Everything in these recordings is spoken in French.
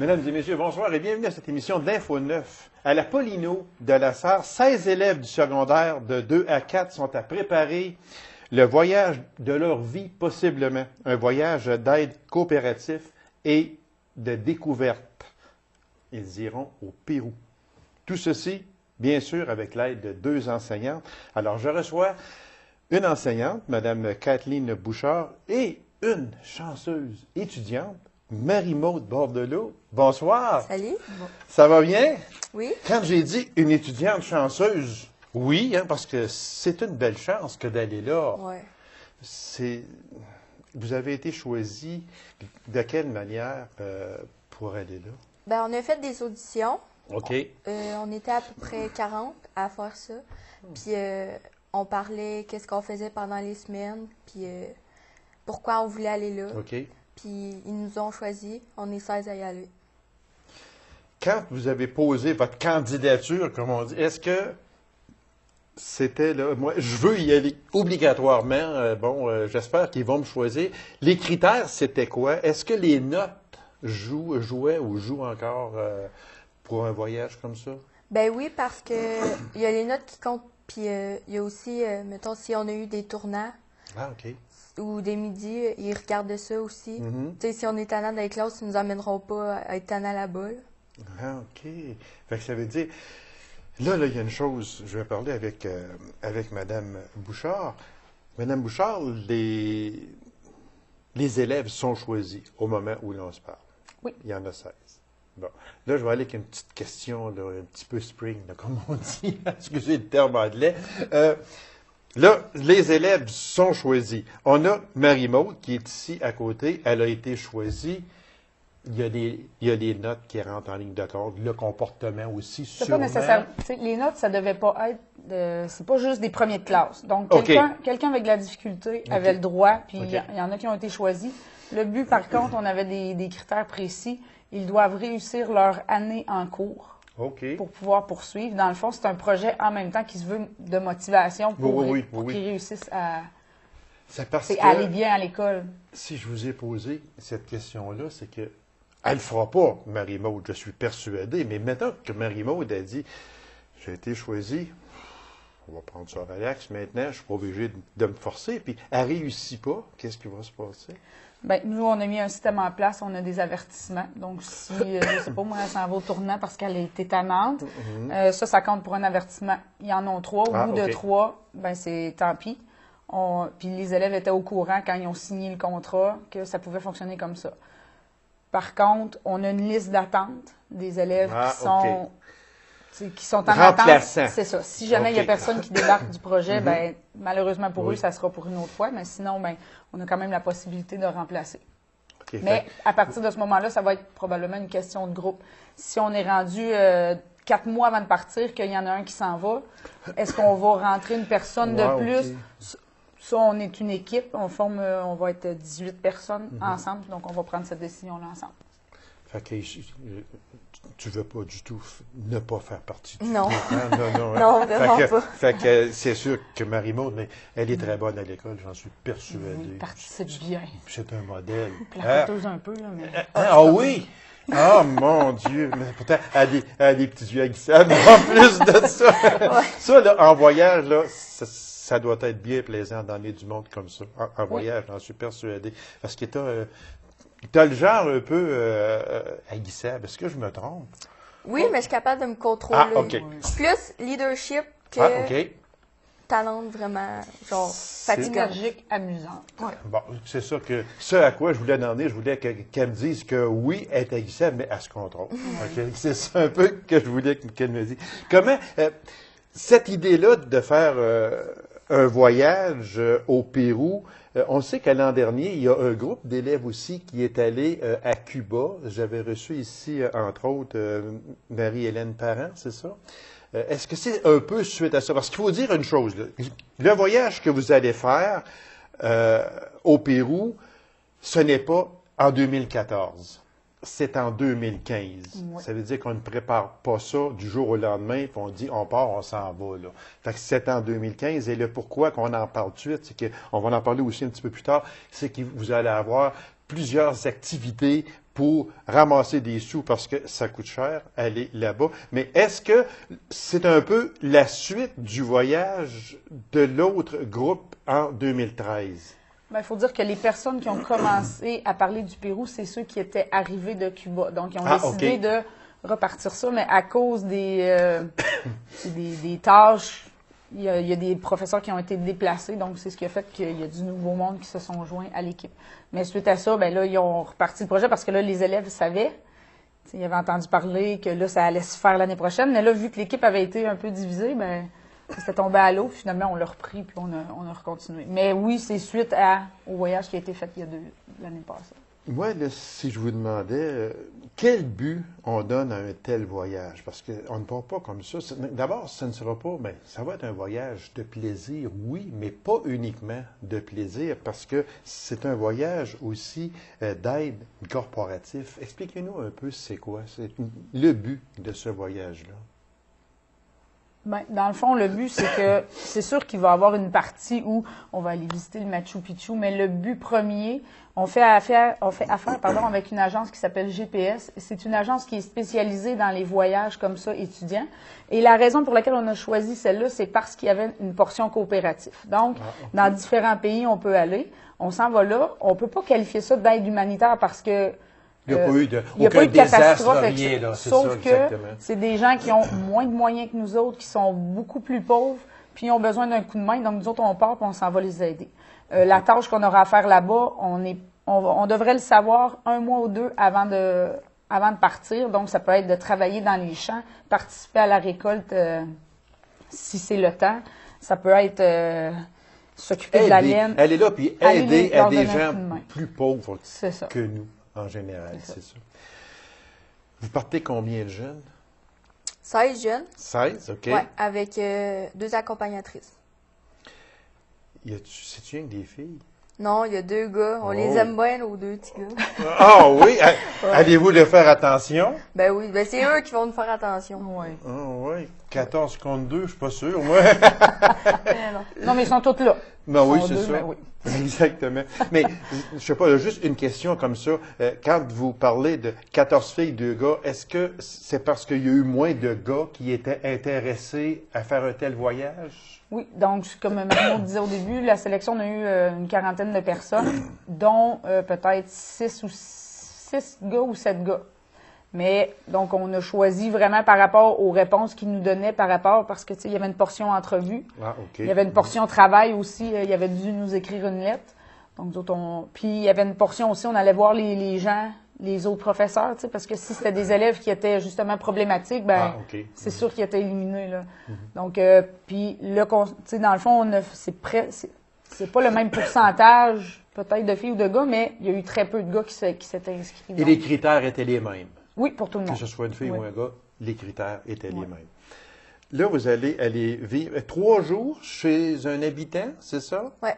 Mesdames et messieurs, bonsoir et bienvenue à cette émission d'Info 9. À la Paulino de la Sarre, 16 élèves du secondaire de 2 à 4 sont à préparer le voyage de leur vie, possiblement. Un voyage d'aide coopératif et de découverte. Ils iront au Pérou. Tout ceci, bien sûr, avec l'aide de 2 enseignantes. Alors, je reçois une enseignante, Mme Kathleen Bouchard, et une chanceuse étudiante, Marie-Maude Bordelot. Bonsoir. Salut. Bon. Ça va bien? Oui. Quand j'ai dit une étudiante chanceuse, oui, parce que c'est une belle chance que d'aller là. Ouais. Vous avez été choisi de quelle manière pour aller là? Ben, on a fait des auditions. OK. On était à peu près 40 à faire ça. Puis on parlait qu'est-ce qu'on faisait pendant les semaines, puis pourquoi on voulait aller là. OK. Puis ils nous ont choisis. On est 16 à y aller. Quand vous avez posé votre candidature, comme on dit, est-ce que c'était là, moi, je veux y aller obligatoirement, j'espère qu'ils vont me choisir. Les critères, c'était quoi? Est-ce que les notes jouaient ou jouent encore pour un voyage comme ça? Ben oui, parce que il y a les notes qui comptent. Puis il y a aussi, mettons, si on a eu des tournants. Ah, OK. Ou des midis, ils regardent ça aussi. Mm-hmm. Tu sais, si on est tannant dans les classes, ils nous emmèneront pas à être tannant là-bas. Ah, OK. Fait que ça veut dire, là, il y a une chose, je vais parler avec Mme Bouchard. Mme Bouchard, les élèves sont choisis au moment où l'on se parle. Oui. Il y en a 16. Bon. Là, je vais aller avec une petite question, là, un petit peu spring, là, comme on dit. Excusez le terme anglais. Là, les élèves sont choisis. On a Marie-Maude qui est ici à côté. Elle a été choisie. Il y a des notes qui rentrent en ligne de compte. Le comportement aussi, C'est sûrement. pas nécessaire. T'sais, les notes, ça devait pas être... c'est pas juste des premiers de classe. Donc, OK. quelqu'un avec de la difficulté OK. avait le droit, puis OK. il y en a qui ont été choisis. Le but, par contre, on avait des critères précis. Ils doivent réussir leur année en cours OK. pour pouvoir poursuivre. Dans le fond, c'est un projet en même temps qui se veut de motivation pour qu'ils réussissent à C'est parce que, aller bien à l'école. si je vous ai posé cette question-là, c'est que elle ne fera pas, Marie-Maude, je suis persuadé. Mais maintenant que Marie-Maude a dit, j'ai été choisie, on va prendre ça relax maintenant, je ne suis pas obligé de me forcer. Puis, elle ne réussit pas, qu'est-ce qui va se passer? Bien, nous, on a mis un système en place, on a des avertissements. Donc, si, je ne sais pas, moi, elle s'en va au tournant parce qu'elle a été tannante, ça compte pour un avertissement. Il y en a 3. Au bout de 3, ben c'est tant pis. Puis les élèves étaient au courant quand ils ont signé le contrat que ça pouvait fonctionner comme ça. Par contre, on a une liste d'attente des élèves qui sont en attente. C'est ça. Si jamais il n'y a personne qui débarque du projet, ben malheureusement pour eux, ça sera pour une autre fois. Mais sinon, ben on a quand même la possibilité de remplacer. Okay, mais à partir de ce moment-là, ça va être probablement une question de groupe. Si on est rendu 4 mois avant de partir, qu'il y en a un qui s'en va, est-ce qu'on va rentrer une personne de plus? Okay. Ça, on est une équipe, on va être 18 personnes ensemble, donc on va prendre cette décision-là ensemble. Fait que tu veux pas du tout ne pas faire partie du Non. Non, non, vraiment pas. Fait que c'est sûr que Marie-Maude, mais elle est très bonne à l'école, j'en suis persuadé. Oui, participe bien. C'est un modèle. Placoteuse un peu, là, mais... Ah oui! Ah, mon Dieu! Mais pourtant, elle a des petits yeux aguissables en plus de ça. Ouais. Ça, là, en voyage, là, ça doit être bien plaisant d'emmener du monde comme ça. En voyage, j'en suis persuadé. Parce que t'as le genre un peu aguissable. Est-ce que je me trompe? Oui, mais je suis capable de me contrôler. Ah, OK. Plus leadership que talent vraiment, genre, fatigant. Énergique, amusant. Ouais. Bon, c'est ça que... Ce à quoi je voulais en venir, je voulais qu'elle me dise que oui, elle est aguissable, mais elle se contrôle. Okay? C'est ça un peu que je voulais qu'elle me dise. Comment... cette idée-là de faire un voyage au Pérou, on sait qu'à l'an dernier, il y a un groupe d'élèves aussi qui est allé à Cuba. J'avais reçu ici, entre autres, Marie-Hélène Parent, c'est ça? Est-ce que c'est un peu suite à ça? Parce qu'il faut dire une chose, là. Le voyage que vous allez faire au Pérou, ce n'est pas en 2014. C'est en 2015. Oui. Ça veut dire qu'on ne prépare pas ça du jour au lendemain, puis on dit on part, on s'en va. Là. Fait que c'est en 2015. Et le pourquoi qu'on en parle tout de suite, c'est qu'on va en parler aussi un petit peu plus tard, c'est que vous allez avoir plusieurs activités pour ramasser des sous parce que ça coûte cher aller là-bas. Mais est-ce que c'est un peu la suite du voyage de l'autre groupe en 2013? Il faut dire que les personnes qui ont commencé à parler du Pérou, c'est ceux qui étaient arrivés de Cuba. Donc, ils ont décidé de repartir ça, mais à cause des tâches, il y a des professeurs qui ont été déplacés, donc c'est ce qui a fait qu'il y a du nouveau monde qui se sont joints à l'équipe. Mais suite à ça, là, ils ont reparti le projet parce que là, les élèves savaient. Ils avaient entendu parler que là, ça allait se faire l'année prochaine. Mais là, vu que l'équipe avait été un peu divisée, c'était tombé à l'eau. Finalement, on l'a repris puis on a recontinué. Mais oui, c'est suite au voyage qui a été fait l'année passée. Moi, là, si je vous demandais quel but on donne à un tel voyage, parce qu'on ne part pas comme ça. D'abord, ça ne sera pas, ça va être un voyage de plaisir, oui, mais pas uniquement de plaisir, parce que c'est un voyage aussi d'aide corporatif. Expliquez-nous un peu c'est quoi, c'est le but de ce voyage-là. Dans le fond, le but, c'est que c'est sûr qu'il va y avoir une partie où on va aller visiter le Machu Picchu, mais le but premier, on fait affaire avec une agence qui s'appelle GPS. C'est une agence qui est spécialisée dans les voyages comme ça, étudiants. Et la raison pour laquelle on a choisi celle-là, c'est parce qu'il y avait une portion coopérative. Donc, dans différents pays, on peut aller. On s'en va là. On ne peut pas qualifier ça d'aide humanitaire parce que il n'y a pas eu de catastrophe. Rien, là, sauf que c'est des gens qui ont moins de moyens que nous autres, qui sont beaucoup plus pauvres, puis ils ont besoin d'un coup de main. Donc, nous autres, on part puis on s'en va les aider. La tâche qu'on aura à faire là-bas, on devrait le savoir 1 mois ou 2 avant de partir. Donc, ça peut être de travailler dans les champs, participer à la récolte si c'est le temps. Ça peut être s'occuper de la laine. Elle est là, puis aider à des gens plus pauvres que nous. En général, c'est ça. Vous partez combien de jeunes? 16 jeunes. 16, OK. Oui, avec 2 accompagnatrices. C'est-tu rien que des filles? Non, il y a 2 gars. On les aime bien, nos 2 petits gars. Ah oui? Allez-vous leur faire attention? Ben oui, c'est eux qui vont nous faire attention. Oui. Ah oui. 14 contre 2, je suis pas sûr, moi. Non, mais ils sont tous là. Non, oui, c'est ça. Ben oui. Exactement. Mais, je sais pas, juste une question comme ça. Quand vous parlez de 14 filles, 2 gars, est-ce que c'est parce qu'il y a eu moins de gars qui étaient intéressés à faire un tel voyage? Oui, donc, comme Mario disait au début, la sélection, on a eu une quarantaine de personnes, dont peut-être 6 gars ou 7 gars. Mais, donc, on a choisi vraiment par rapport aux réponses qu'ils nous donnaient parce que, tu sais, il y avait une portion entrevue. Ah, OK. Il y avait une portion travail aussi. Il avait dû nous écrire une lettre. Donc, nous autres, puis, il y avait une portion aussi, on allait voir les gens, les autres professeurs, tu sais, parce que si c'était des élèves qui étaient justement problématiques, c'est sûr qu'ils étaient éliminés, là. Donc, puis, tu sais, dans le fond, c'est pas le même pourcentage, peut-être, de filles ou de gars, mais il y a eu très peu de gars qui s'étaient inscrits. Et les critères étaient les mêmes? Oui, pour tout le monde. Que ce soit une fille ou un gars, les critères étaient les mêmes. Là, vous allez aller vivre 3 jours chez un habitant, c'est ça? Oui.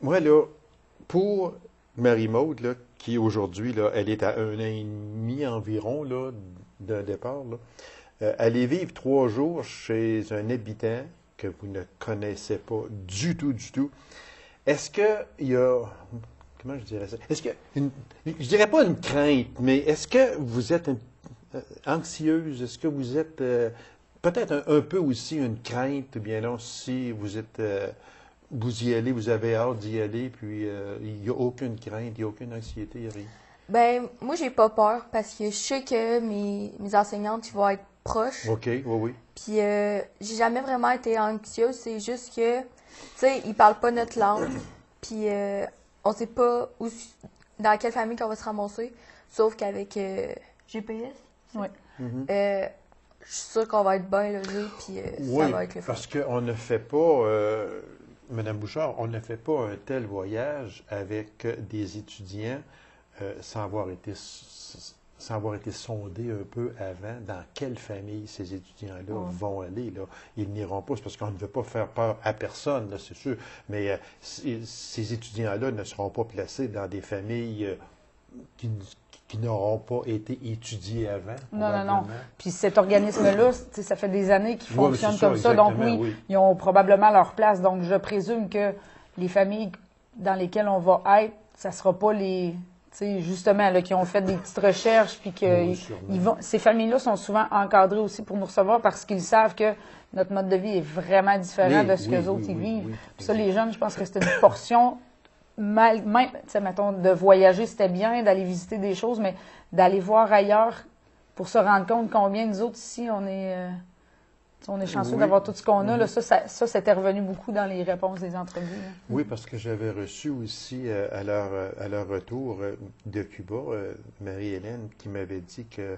Moi, là, pour Marie-Maude, là, qui aujourd'hui, là, elle est à 1 an et demi environ là, d'un départ, là, aller vivre 3 jours chez un habitant que vous ne connaissez pas du tout, est-ce qu'il y a... Comment je dirais ça? Est-ce que, je dirais pas une crainte, mais est-ce que vous êtes anxieuse? Est-ce que vous êtes peut-être un peu aussi une crainte? Bien non, si vous êtes, vous y allez, vous avez hâte d'y aller, puis il n'y a aucune crainte, il n'y a aucune anxiété, il n'y a rien. Ben, moi, j'ai pas peur parce que je sais que mes enseignantes, ils vont être proches. OK, oui. Puis, j'ai jamais vraiment été anxieuse. C'est juste que, tu sais, ils parlent pas notre langue. Puis, on sait pas dans quelle famille qu'on va se ramasser, sauf qu'avec GPS, oui. Je suis sûre qu'on va être bien logés, puis ça va être le fun. Parce qu'on ne fait pas, Mme Bouchard, on ne fait pas un tel voyage avec des étudiants sans avoir été sondés un peu avant dans quelle famille ces étudiants-là vont aller. Là. Ils n'iront pas, c'est parce qu'on ne veut pas faire peur à personne, là, c'est sûr, mais ces étudiants-là ne seront pas placés dans des familles qui n'auront pas été étudiés avant. Non. Puis cet organisme-là, ça fait des années qu'il fonctionne comme ça. Donc oui, ils ont probablement leur place. Donc je présume que les familles dans lesquels on va être, ça ne sera pas les... Tu sais, justement, là, qui ont fait des petites recherches, puis que ces familles-là sont souvent encadrées aussi pour nous recevoir parce qu'ils savent que notre mode de vie est vraiment différent de ce qu'eux autres ils vivent. Puis ça, les jeunes, je pense que c'était une portion, même, tu sais, mettons, de voyager, c'était bien, d'aller visiter des choses, mais d'aller voir ailleurs pour se rendre compte combien nous autres ici, on est chanceux d'avoir tout ce qu'on a. Là, ça, c'était revenu beaucoup dans les réponses des entrevues. Là. Oui, parce que j'avais reçu aussi à leur retour de Cuba, Marie-Hélène, qui m'avait dit que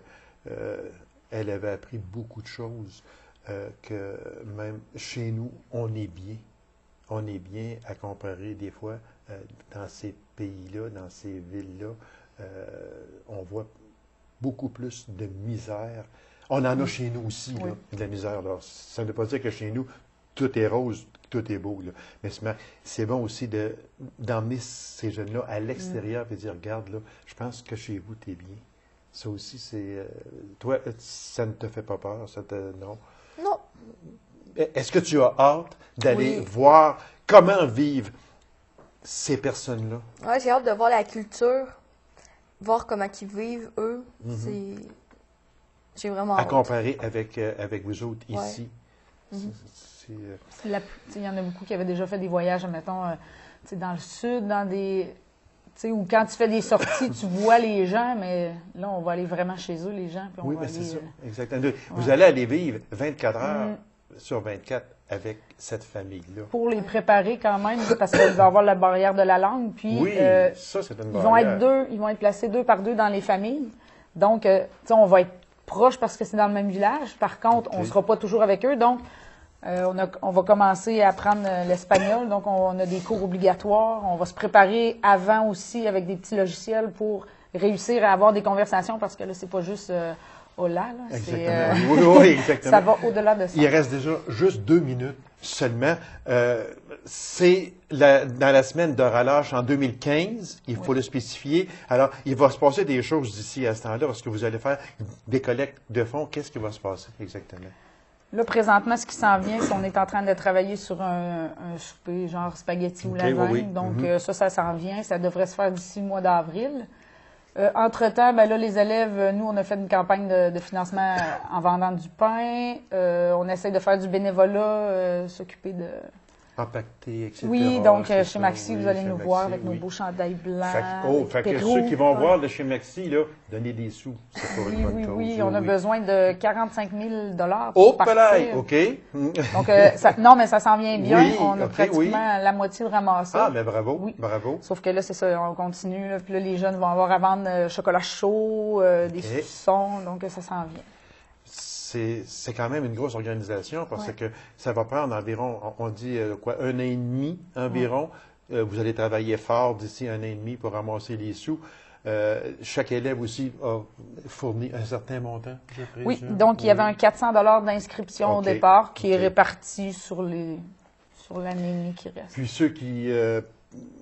elle avait appris beaucoup de choses, que même chez nous, on est bien. On est bien à comparer des fois dans ces pays-là, dans ces villes-là. On voit beaucoup plus de misère. On en a chez nous aussi, là, de la misère. Alors, ça ne veut pas dire que chez nous, tout est rose, tout est beau. Là. Mais c'est bon aussi d'emmener ces jeunes-là à l'extérieur et de dire, regarde, là, je pense que chez vous, tu es bien. Ça aussi, c'est... toi, ça ne te fait pas peur? Non? Non. Est-ce que tu as hâte d'aller voir comment vivent ces personnes-là? Oui, j'ai hâte de voir la culture, voir comment ils vivent, eux. J'ai vraiment hâte. À comparer avec vous autres ici. Il y en a beaucoup qui avaient déjà fait des voyages, mettons, dans le sud, dans des... Où quand tu fais des sorties, tu vois les gens, mais là, on va aller vraiment chez eux, les gens. Puis on va c'est aller, ça, exactement. Vous allez aller vivre 24 heures sur 24 avec cette famille-là. Pour les préparer quand même, parce qu'il va y avoir la barrière de la langue. Puis, ça, c'est une barrière. Ils vont être placés 2 par 2 dans les familles. Donc, on va être proche parce que c'est dans le même village. Par contre, on ne sera pas toujours avec eux. Donc, on va commencer à apprendre l'espagnol. Donc, on a des cours obligatoires. On va se préparer avant aussi avec des petits logiciels pour réussir à avoir des conversations parce que là, c'est pas juste hola. Là. Exactement. Oui, exactement. Ça va au-delà de ça. Il reste déjà juste 2 minutes seulement. C'est dans la semaine de relâche en 2015, il faut le spécifier. Alors, il va se passer des choses d'ici à ce temps-là, parce que vous allez faire des collectes de fonds. Qu'est-ce qui va se passer exactement? Là, présentement, ce qui s'en vient, c'est qu'on est en train de travailler sur un souper genre spaghetti ou lasagne. Donc, ça s'en vient. Ça devrait se faire d'ici le mois d'avril. Entre-temps, ben là, les élèves, nous, on a fait une campagne de financement en vendant du pain. On essaie de faire du bénévolat, s'occuper de... Empaqueté, etc. Oui, donc chez Maxi, vous allez nous voir avec nos beaux chandails blancs. Fait que ceux qui vont voir de chez Maxi, là, donnez des sous. C'est pour une bonne cause. Oui, on a besoin de 45 000 pour partir. OK. Donc, non, mais ça s'en vient bien. On a pratiquement la moitié de ramassé. Ah, mais bravo, bravo. Sauf que là, c'est ça, on continue. Là, puis là, les jeunes vont avoir à vendre chocolat chaud, des saucissons, donc ça s'en vient. C'est quand même une grosse organisation parce que ça va prendre environ, on dit quoi, 1 an et demi environ. Vous allez travailler fort d'ici 1 an et demi pour ramasser les sous. Chaque élève aussi a fourni un certain montant, je présume. Oui, donc il y avait un 400 $ d'inscription au départ qui est réparti sur l'année et demie qui reste. Puis ceux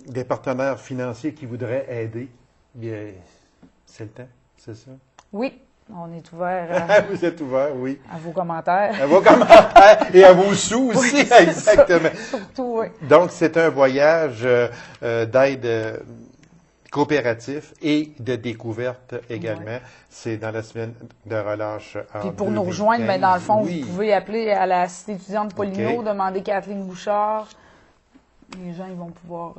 des partenaires financiers qui voudraient aider, bien, c'est le temps, c'est ça? Oui. On est ouvert Vous êtes ouvert, oui. À vos commentaires. À vos commentaires et à vos sous aussi, exactement. Ça, surtout, oui. Donc, c'est un voyage d'aide coopératif et de découverte également. C'est dans la semaine de relâche en Puis pour 2015. nous rejoindre, bien, dans le fond, vous pouvez appeler à la Cité étudiante Paulino, demander Kathleen Bouchard. Les gens, ils vont pouvoir...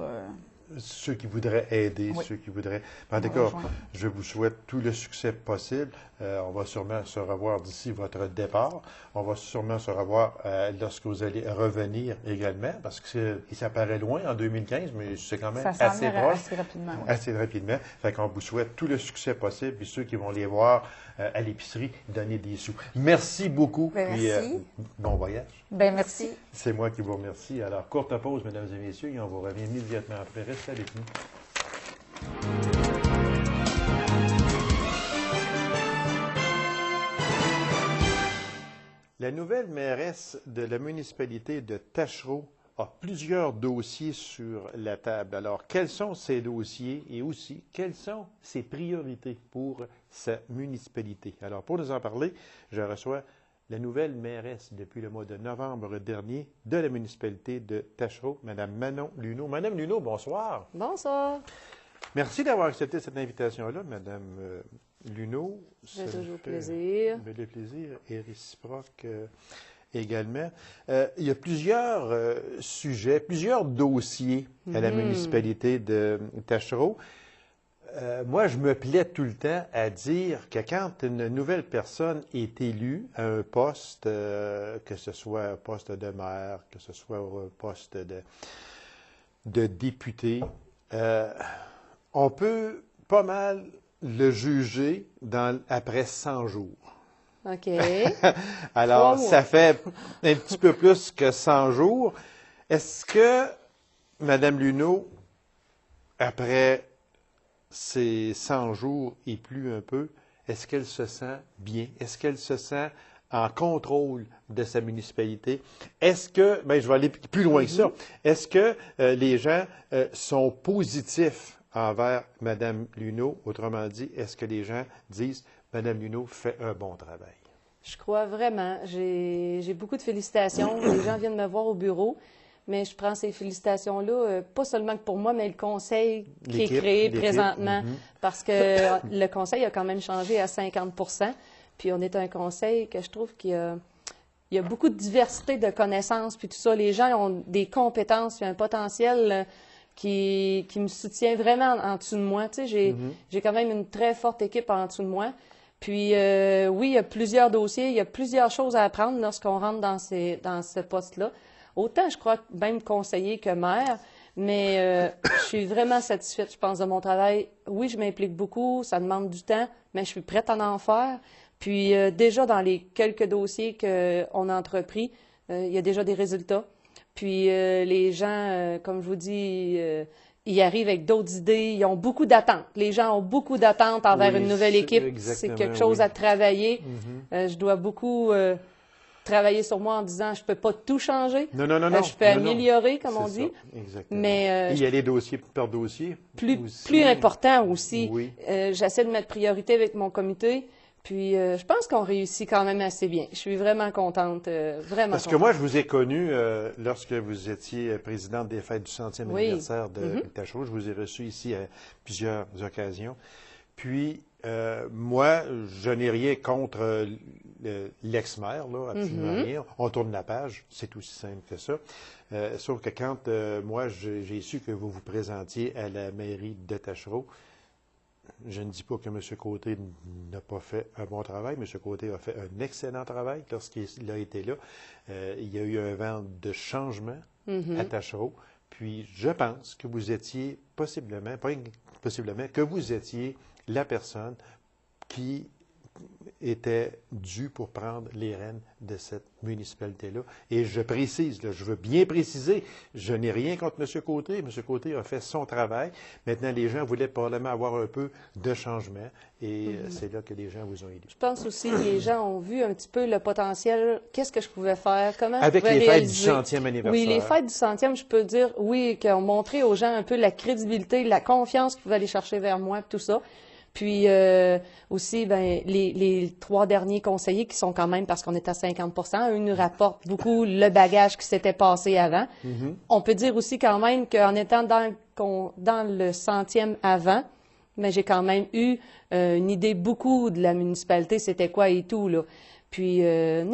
Ceux qui voudraient aider, ceux qui voudraient... En tout cas, je vous souhaite tout le succès possible. On va sûrement se revoir d'ici votre départ. On va sûrement se revoir lorsque vous allez revenir également, parce que ça paraît loin en 2015, mais c'est quand même assez proche. Assez rapidement. Oui. Assez rapidement. Fait qu'on vous souhaite tout le succès possible, puis ceux qui vont les voir à l'épicerie, donner des sous. Merci beaucoup. Merci. Bon voyage. Ben merci. C'est moi qui vous remercie. Alors, courte pause, mesdames et messieurs, et on vous revient immédiatement après. Restez avec nous. La nouvelle mairesse de la municipalité de Taschereau a plusieurs dossiers sur la table. Alors, quels sont ces dossiers et aussi quelles sont ses priorités pour sa municipalité? Alors, pour nous en parler, je reçois la nouvelle mairesse depuis le mois de novembre dernier de la municipalité de Taschereau, Mme Manon Luneau. Madame Luneau, bonsoir. Bonsoir. Merci d'avoir accepté cette invitation-là, Mme Luneau. J'ai toujours plaisir. Le plaisir est réciproque également. Il y a plusieurs sujets, plusieurs dossiers à la municipalité de Taschereau. Moi, je me plais tout le temps à dire que quand une nouvelle personne est élue à un poste, que ce soit un poste de maire, que ce soit un poste de député, on peut pas mal le juger après 100 jours. OK. Alors, ça fait un petit peu plus que 100 jours. Est-ce que Mme Luneau, après ces 100 jours et plus un peu, est-ce qu'elle se sent bien? Est-ce qu'elle se sent en contrôle de sa municipalité? Est-ce que, je vais aller plus loin que ça, est-ce que les gens sont positifs envers Mme Luneau? Autrement dit, est-ce que les gens disent Mme Luneau fait un bon travail? Je crois vraiment. J'ai beaucoup de félicitations. Les gens viennent me voir au bureau. Mais je prends ces félicitations-là, pas seulement pour moi, mais le conseil qui est créé présentement, parce que le conseil a quand même changé à 50 %. Puis on est un conseil que je trouve qu'il y a beaucoup de diversité de connaissances, puis tout ça. Les gens ont des compétences, puis un potentiel qui me soutient vraiment en dessous de moi. Tu sais, j'ai quand même une très forte équipe en dessous de moi. Puis oui, il y a plusieurs dossiers, il y a plusieurs choses à apprendre lorsqu'on rentre dans ce poste-là. Autant, je crois, même conseiller que maire, mais je suis vraiment satisfaite, je pense, de mon travail. Oui, je m'implique beaucoup, ça demande du temps, mais je suis prête à en faire. Puis déjà, dans les quelques dossiers qu'on a entrepris, il y a déjà des résultats. Puis les gens, comme je vous dis, ils arrivent avec d'autres idées, ils ont beaucoup d'attentes. Les gens ont beaucoup d'attentes envers une nouvelle équipe. C'est quelque chose à travailler. Je dois beaucoup travailler sur moi en disant je peux pas tout changer. Non. Je peux améliorer, comme on dit. Exactement. Mais il y a les dossiers par dossier. Plus important aussi. Oui. J'essaie de mettre priorité avec mon comité. Puis je pense qu'on réussit quand même assez bien. Je suis vraiment contente, vraiment. Parce que moi, je vous ai connu lorsque vous étiez présidente des fêtes du 100e anniversaire de Taschereau. Je vous ai reçu ici à plusieurs occasions. Puis moi, je n'ai rien contre l'ex-maire, là, absolument rien. On tourne la page, c'est aussi simple que ça. Sauf que quand moi, j'ai su que vous vous présentiez à la mairie de Taschereau, je ne dis pas que M. Côté n'a pas fait un bon travail. M. Côté a fait un excellent travail lorsqu'il a été là. Il y a eu un vent de changement à Taschereau. Puis je pense que vous étiez possiblement, que vous étiez la personne qui était due pour prendre les rênes de cette municipalité-là. Et je précise, là, je veux bien préciser, je n'ai rien contre M. Côté. M. Côté a fait son travail. Maintenant, les gens voulaient probablement avoir un peu de changement. Et c'est là que les gens vous ont aidé. Je pense aussi que les gens ont vu un petit peu le potentiel. Qu'est-ce que je pouvais faire? Comment je pouvais réaliser? Avec les fêtes du 100e anniversaire. Oui, les fêtes du 100e, je peux dire, oui, qui ont montré aux gens un peu la crédibilité, la confiance qu'ils pouvaient aller chercher vers moi, tout ça. Puis aussi, les 3 derniers conseillers qui sont quand même, parce qu'on est à 50 %, eux nous rapportent beaucoup le bagage qui s'était passé avant. On peut dire aussi quand même qu'en étant dans le 100e avant, mais j'ai quand même eu une idée beaucoup de la municipalité, c'était quoi et tout, là. Puis vraiment,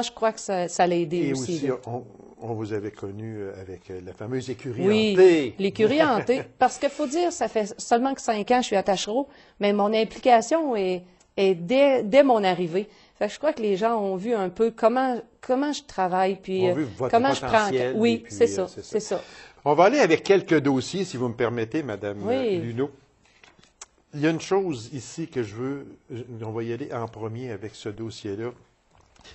je crois que ça l'a aidé aussi. Et aussi, on vous avait connu avec la fameuse écurie hantée. Oui, l'écurie hantée. Parce qu'il faut dire, ça fait seulement que 5 ans que je suis à Taschereau, mais mon implication est dès mon arrivée. Fait que je crois que les gens ont vu un peu comment je travaille, puis comment je prends. Oui, c'est ça. On va aller avec quelques dossiers, si vous me permettez, Mme Luneau. Il y a une chose ici que on va y aller en premier avec ce dossier-là.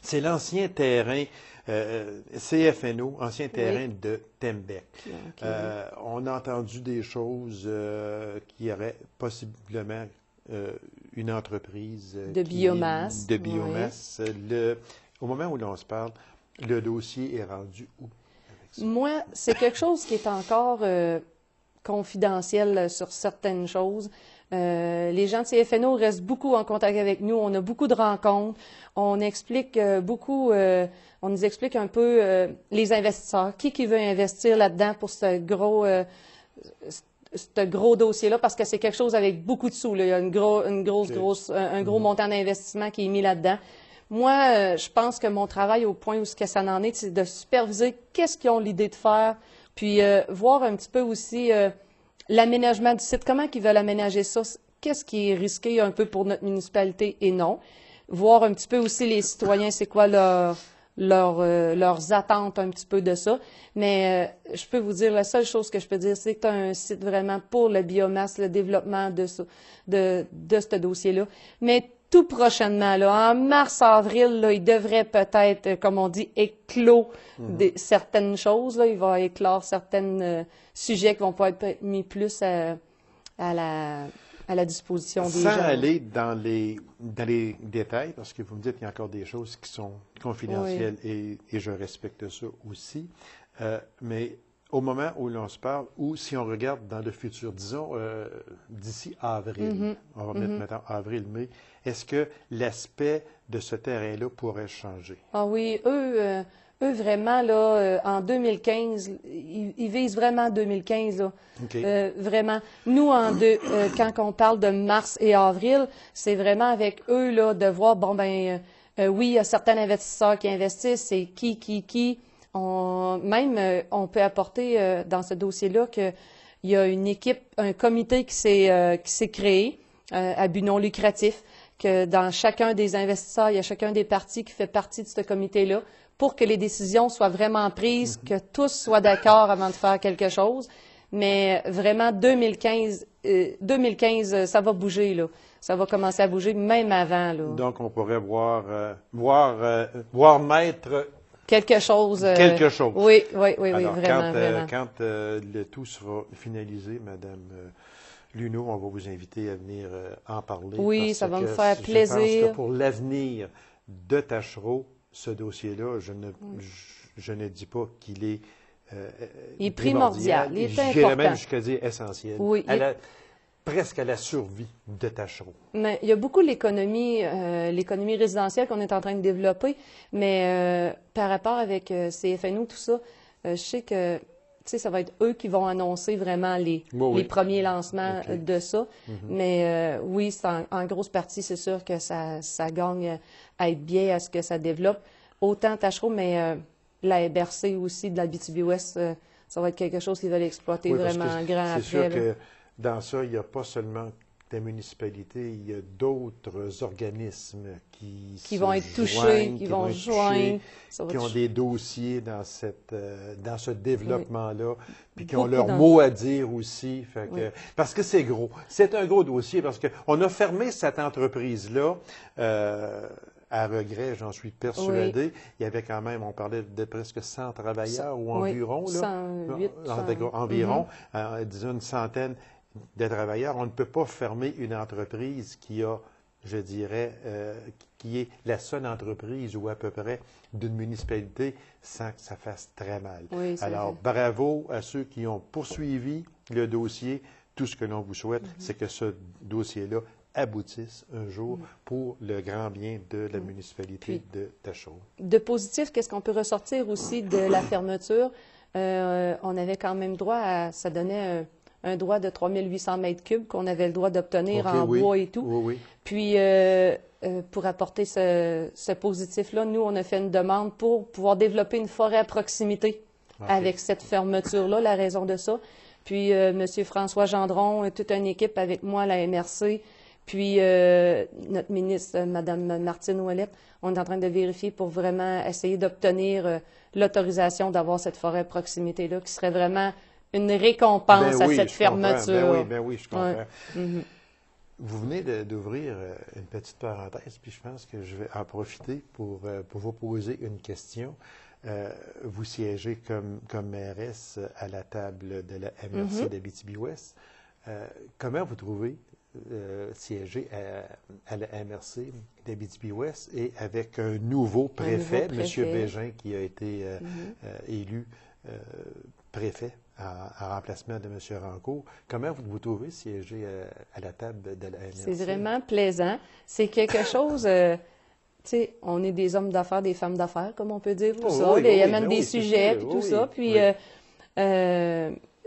C'est l'ancien terrain CFNO, ancien terrain de Tembec. On a entendu des choses qu'il y aurait possiblement une entreprise de biomasse. Au moment où l'on se parle, le dossier est rendu où? Moi, c'est quelque chose qui est encore confidentiel sur certaines choses. Les gens de CFNO restent beaucoup en contact avec nous. On a beaucoup de rencontres. On explique beaucoup, on nous explique un peu les investisseurs. Qui veut investir là-dedans pour ce gros dossier-là, parce que c'est quelque chose avec beaucoup de sous, là. Il y a un gros montant d'investissement qui est mis là-dedans. Moi, je pense que mon travail au point où ce que ça en est, c'est de superviser qu'est-ce qu'ils ont l'idée de faire, puis voir un petit peu aussi l'aménagement du site, comment ils veulent aménager ça, qu'est-ce qui est risqué un peu pour notre municipalité et non. Voir un petit peu aussi les citoyens, c'est quoi leurs attentes un petit peu de ça. Mais je peux vous dire, la seule chose que je peux dire, c'est que c'est un site vraiment pour la biomasse, le développement de ce dossier-là. Mais tout prochainement, là, en mars-avril, là, il devrait peut-être, comme on dit, éclore certaines choses. Là. Il va éclore certains sujets qui vont pouvoir être mis plus à la disposition des gens. Sans aller dans les détails, parce que vous me dites qu'il y a encore des choses qui sont confidentielles et je respecte ça aussi, mais au moment où l'on se parle, ou si on regarde dans le futur, disons d'ici avril, on va mettre maintenant avril-mai, est-ce que l'aspect de ce terrain-là pourrait changer? Ah oui, eux vraiment, là, en 2015, ils visent vraiment 2015, là. Okay. Vraiment. Nous, quand on parle de mars et avril, c'est vraiment avec eux, là, de voir, bon, oui, il y a certains investisseurs qui investissent, c'est qui. On peut apporter dans ce dossier-là qu'il y a une équipe, un comité qui s'est créé à but non lucratif, que dans chacun des investisseurs, il y a chacun des partis qui fait partie de ce comité-là pour que les décisions soient vraiment prises, que tous soient d'accord avant de faire quelque chose. Mais vraiment, 2015, ça va bouger, là. Ça va commencer à bouger même avant, là. Donc, on pourrait voir naître quelque chose. Quelque chose. Oui, Alors, vraiment. Quand le tout sera finalisé, Madame Luneau, on va vous inviter à venir en parler. Oui, ça va me faire plaisir. Je pense que pour l'avenir de Taschereau, ce dossier-là, je ne dis pas qu'il est il est primordial, il est important. J'irais même jusqu'à dire essentiel. Oui, presque à la survie de Taschereau. Mais il y a beaucoup l'économie résidentielle qu'on est en train de développer, mais par rapport avec CFNO, tout ça, je sais que ça va être eux qui vont annoncer vraiment les premiers lancements de ça. Mais oui, c'est en grosse partie, c'est sûr que ça gagne à être bien, à ce que ça développe. Autant Taschereau, mais la MRC aussi de la BTB-Ouest, ça va être quelque chose qu'ils veulent exploiter vraiment grand après. C'est sûr que dans ça, il n'y a pas seulement des municipalités, il y a d'autres organismes qui vont être touchés, qui vont se joindre, qui ont des dossiers dans ce développement-là, puis qui ont leur mot à dire aussi. Parce que c'est gros. C'est un gros dossier, parce qu'on a fermé cette entreprise-là à regret, j'en suis persuadé. Il y avait quand même, on parlait de presque 100 travailleurs ou environ. 108. Environ, disons une centaine de travailleurs. On ne peut pas fermer une entreprise qui a, je dirais, qui est la seule entreprise ou à peu près d'une municipalité sans que ça fasse très mal. Alors, bravo à ceux qui ont poursuivi le dossier. Tout ce que l'on vous souhaite, c'est que ce dossier-là aboutisse un jour pour le grand bien de la municipalité de Taschereau. De positif, qu'est-ce qu'on peut ressortir aussi de la fermeture? On avait quand même droit à, ça donnait un droit de 3800 mètres cubes qu'on avait le droit d'obtenir en bois et tout. Puis, pour apporter ce positif-là, nous, on a fait une demande pour pouvoir développer une forêt à proximité avec cette fermeture-là, la raison de ça. Puis, M. François Gendron, toute une équipe avec moi à la MRC, puis notre ministre, Mme Martine Ouellette, on est en train de vérifier pour vraiment essayer d'obtenir l'autorisation d'avoir cette forêt à proximité-là, qui serait vraiment une récompense à cette fermeture. Ben oui, je comprends. Vous venez d'ouvrir une petite parenthèse, puis je pense que je vais en profiter pour vous poser une question. Vous siégez comme mairesse à la table de la MRC d'Abitibi-Ouest. Comment vous trouvez siéger à la MRC d'Abitibi-Ouest et avec un nouveau préfet, M. Bégin, qui a été élu préfet en remplacement de M. Rancourt. Comment vous trouvez siéger à la table de la MRC? C'est vraiment plaisant. C'est quelque chose... tu sais, on est des hommes d'affaires, des femmes d'affaires, comme on peut dire, tout ça. Il amène des sujets, puis tout ça. Puis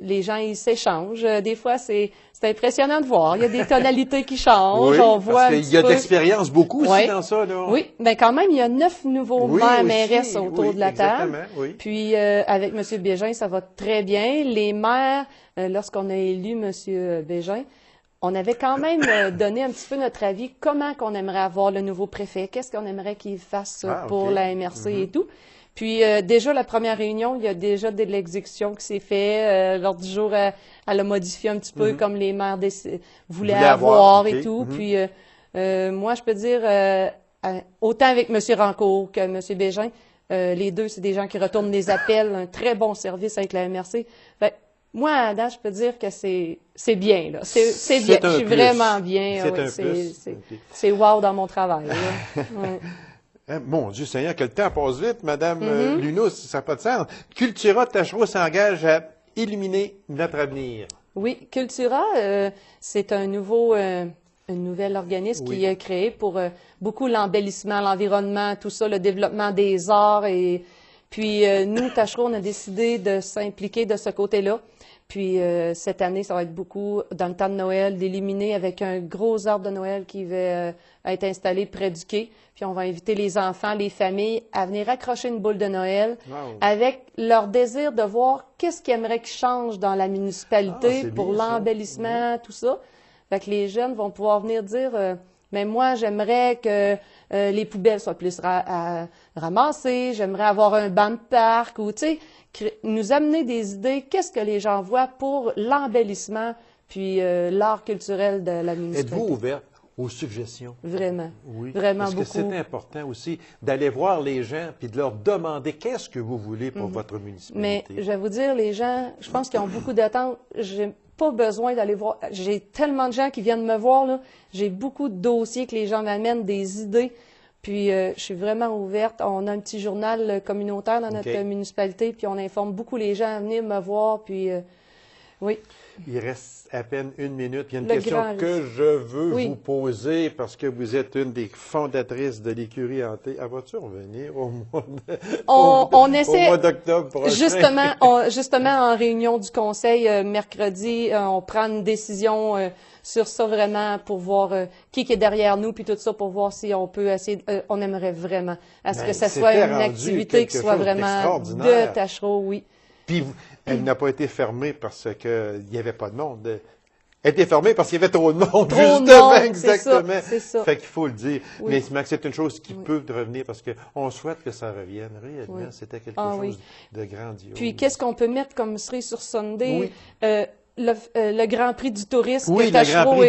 les gens, ils s'échangent. Des fois, c'est impressionnant de voir. Il y a des tonalités qui changent. On voit parce qu'il y a d'expérience beaucoup aussi dans ça, là. Oui, bien quand même, il y a 9 nouveaux maires mairesses autour de la table. Puis avec M. Bégin, ça va très bien. Les maires, lorsqu'on a élu M. Bégin, on avait quand même donné un petit peu notre avis, comment qu'on aimerait avoir le nouveau préfet, qu'est-ce qu'on aimerait qu'il fasse pour la MRC et tout. Puis déjà, la première réunion, il y a déjà de l'exécution qui s'est fait. Lors du jour, elle a modifié un petit peu comme les maires voulaient avoir et tout. Puis moi, je peux dire, autant avec M. Rancourt que M. Bégin, les deux, c'est des gens qui retournent les appels, un très bon service avec la MRC. Fait, moi, à date, je peux dire que c'est bien, là. C'est bien. Je suis vraiment bien. C'est wow dans mon travail. Ouais. Hein, mon Dieu Seigneur, que le temps passe vite, Madame Luneau, ça n'a pas de sens. Cultura Tachereau s'engage à illuminer notre avenir. Oui, Cultura, c'est un nouvel organisme qui est créé pour beaucoup l'embellissement, l'environnement, tout ça, le développement des arts. Et puis, nous, Tachereau, on a décidé de s'impliquer de ce côté-là. Puis, cette année, ça va être beaucoup, dans le temps de Noël, d'illuminer avec un gros arbre de Noël qui va être installé près du quai. Puis, on va inviter les enfants, les familles à venir accrocher une boule de Noël avec leur désir de voir qu'est-ce qu'ils aimeraient qu'ils changent dans la municipalité pour l'embellissement, tout ça. Fait que les jeunes vont pouvoir venir dire mais moi, j'aimerais que les poubelles soient plus ramassées, j'aimerais avoir un banc de parc ou, tu sais, nous amener des idées, qu'est-ce que les gens voient pour l'embellissement puis l'art culturel de la municipalité. Êtes-vous ouverte aux suggestions? Vraiment. Oui. Vraiment beaucoup. Parce que c'est important aussi d'aller voir les gens puis de leur demander qu'est-ce que vous voulez pour votre municipalité. Mais je vais vous dire, les gens, je pense qu'ils ont beaucoup d'attentes. J'ai pas besoin d'aller voir. J'ai tellement de gens qui viennent me voir, là. J'ai beaucoup de dossiers que les gens m'amènent, des idées. Puis, je suis vraiment ouverte. On a un petit journal communautaire dans notre municipalité, puis on informe beaucoup les gens à venir me voir. Puis, oui. Il reste à peine une minute. Il y a une question que je veux vous poser parce que vous êtes une des fondatrices de l'écurie hantée. Elle va-tu revenir au mois d'octobre prochain? Justement, en réunion du conseil mercredi, on prend une décision sur ça vraiment pour voir qui est derrière nous, puis tout ça pour voir si on peut essayer. On aimerait vraiment à ce que ça soit une activité qui soit vraiment de Tachereau, oui. Puis, elle n'a pas été fermée parce qu'il n'y avait pas de monde. Elle était fermée parce qu'il y avait trop de monde, justement, exactement. C'est ça. Fait qu'il faut le dire. Oui. Mais c'est une chose qui peut revenir parce qu'on souhaite que ça revienne. Réellement, c'était quelque chose de grandiose. Puis, qu'est-ce qu'on peut mettre comme cerise sur Sunday? Le Grand Prix du tourisme que Tachereau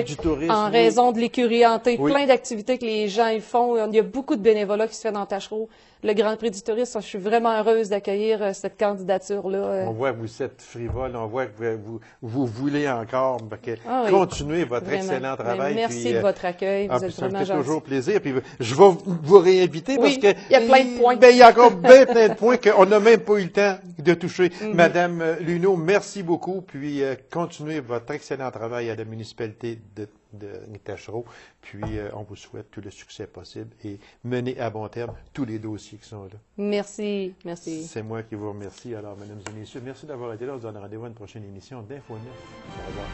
en raison de l'écurie hantée, plein d'activités que les gens ils font. Il y a beaucoup de bénévolat qui se fait dans Tachereau. Le Grand Prix du tourisme, je suis vraiment heureuse d'accueillir cette candidature-là. On voit que vous êtes frivole, on voit que vous voulez encore. Continuez votre excellent travail. Merci de votre accueil, vous êtes vraiment gentil. Ça me fait toujours plaisir. Puis je vais vous réinviter parce que il y a plein de points. Il y a encore plein de points qu'on n'a même pas eu le temps de toucher. Madame Luneau, merci beaucoup. Puis continuez votre excellent travail à la municipalité de Tachereau. Puis on vous souhaite tout le succès possible et mener à bon terme tous les dossiers qui sont là. Merci, merci. C'est moi qui vous remercie. Alors, mesdames et messieurs, merci d'avoir été là. On se donne rendez-vous à une prochaine émission d'Info 9. Au revoir.